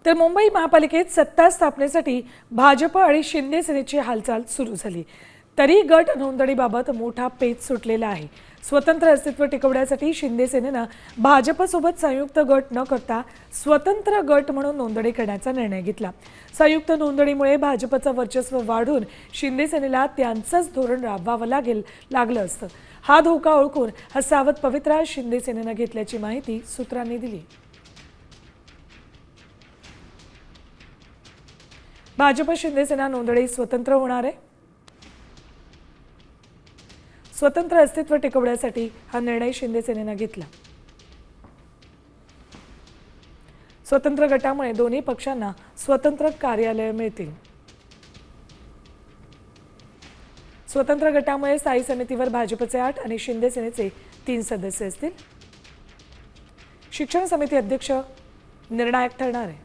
तर मुंबई महापालिकेत सत्ता स्थापनेसाठी भाजप आणि शिंदे सेनेची हालचाल सुरू झाली। तरी गट नोंदणीबाबत मोठा पेच सुटलेला आहे। स्वतंत्र अस्तित्व टिकवण्यासाठी शिंदे सेनेनं भाजपसोबत संयुक्त गट न करता स्वतंत्र गट म्हणून नोंदणी करण्याचा निर्णय घेतला। संयुक्त नोंदणीमुळे भाजपचं वर्चस्व वाढून शिंदे सेनेला त्यांचंच धोरण राबवावं लागलं असतं। हा धोका ओळखून हा सावध पवित्रा शिंदे सेनेनं घेतल्याची माहिती सूत्रांनी दिली। भाजप शिंदे सेना नोंदणी स्वतंत्र होणार आहे। स्वतंत्र अस्तित्व टिकवण्यासाठी हा निर्णय शिंदे सेनेनं घेतला। स्वतंत्र गटामुळे दोन्ही पक्षांना स्वतंत्र कार्यालय मिळतील। स्वतंत्र गटामुळे स्थायी समितीवर भाजपचे 8 आणि शिंदे सेनेचे 3 सदस्य असतील। शिक्षण समिती अध्यक्ष निर्णायक ठरणार आहे।